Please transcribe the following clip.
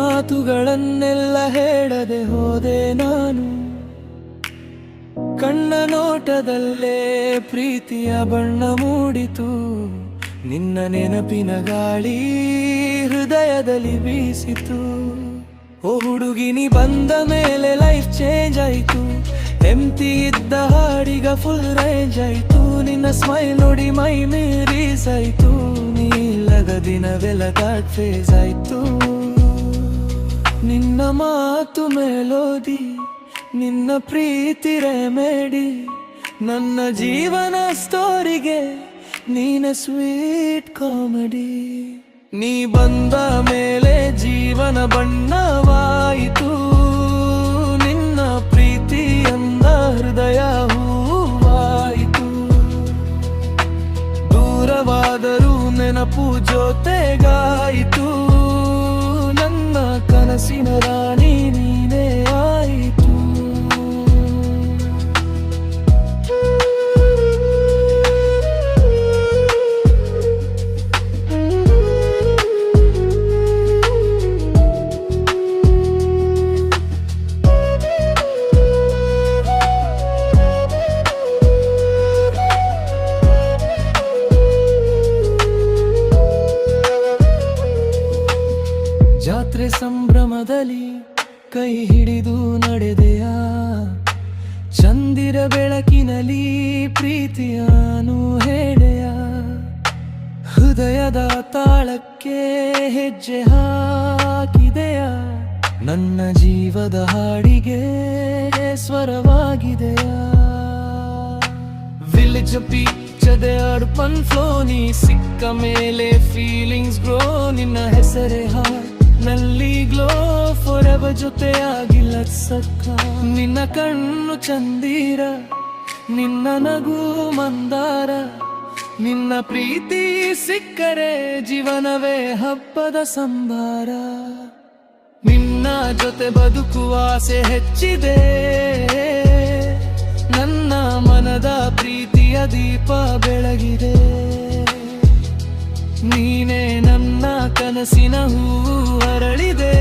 ಮಾತುಗಳನ್ನೆಲ್ಲ ಹೇಳದೆ ಹೋದೆ ನಾನು. ಕಣ್ಣ ನೋಟದಲ್ಲೇ ಪ್ರೀತಿಯ ಬಣ್ಣ ಮೂಡಿತು. ನಿನ್ನ ನೆನಪಿನ ಗಾಳಿ ಹೃದಯದಲ್ಲಿ ಬೀಸಿತು. ಓ ಹುಡುಗಿ, ನೀ ಬಂದ ಮೇಲೆ ಲೈಫ್ ಚೇಂಜ್ ಆಯ್ತು. ಎಂಟಿ ಇದ್ದ ಹಾಡಿಗ ಫುಲ್ ರೇಂಜ್ ಆಯ್ತು. ನಿನ್ನ ಸ್ಮೈಲ್ ನೋಡಿ ಮೈ ಮೀರಿಸಾಯ್ತು. ನೀ ಇಲ್ಲದ ದಿನವೆಲ್ಲ ದಾಟ್ ಫೇಸ್ ಆಯ್ತು. ನಿನ್ನ ಮಾತು ಮೆಲೋಡಿ, ನಿನ್ನ ಪ್ರೀತಿ ರೆಮೆಡಿ. ನನ್ನ ಜೀವನ ಸ್ಟೋರಿಗೆ ನೀನ ಸ್ವೀಟ್ ಕಾಮಿಡಿ. ನೀ ಬಂದ ಮೇಲೆ ಜೀವನ ಬಣ್ಣವಾಯಿತು. ನಿನ್ನ ಪ್ರೀತಿಯಂದ ಹೃದಯ ಹೂವಾಯಿತು. ದೂರವಾದರೂ ನೆನಪು ಜೊತೆಗಾಯಿತು. ನನ್ನ ಕನಸಿನ ರಾಣಿ ನೀನೇ ಆಯಿತು. ಜಾತ್ರೆ ಸಂಭ್ರಮದಲ್ಲಿ ಕೈ ಹಿಡಿದು ನಡೆದೆಯಾ. ಚಂದಿರ ಬೆಳಕಿನಲ್ಲಿ ಪ್ರೀತಿಯಾನು ಹೇಳೆಯ. ಹೃದಯದ ತಾಳಕ್ಕೆ ಹೆಜ್ಜೆ ಹಾಕಿದೆಯ. ನನ್ನ ಜೀವದ ಹಾಡಿಗೆ ಸ್ವರವಾಗಿದೆಯ. Village ಪೀಚದೆ ಅರ್ಪನ್ flow. ನೀ ಸಿಕ್ಕ ಮೇಲೆ ಫೀಲಿಂಗ್ಸ್ ಗ್ರೋ. ನಿನ್ನ ಹೆಸರೇ ನಲ್ಲಿ ಗ್ಲೋ. ಫಾರ್ ಎವರ್ ಜೊತೆಯಾಗಿಲ್ಲ ಸಕ್ಕ. ನಿನ್ನ ಕಣ್ಣು ಚಂದಿರ, ನಿನ್ನ ನಗು ಮಂದಾರ. ನಿನ್ನ ಪ್ರೀತಿ ಸಿಕ್ಕರೆ ಜೀವನವೇ ಹಬ್ಬದ ಸಂಭಾರ. ನಿನ್ನ ಜೊತೆ ಬದುಕುವ ಆಸೆ ಹೆಚ್ಚಿದೆ. ನನ್ನ ಮನದ ಪ್ರೀತಿಯ ದೀಪ ಬೆಳಗಿದೆ. ನೀನೇ ನನ್ನ ಕನಸಿನ ಹೂವು ಅರಳಿದೆ.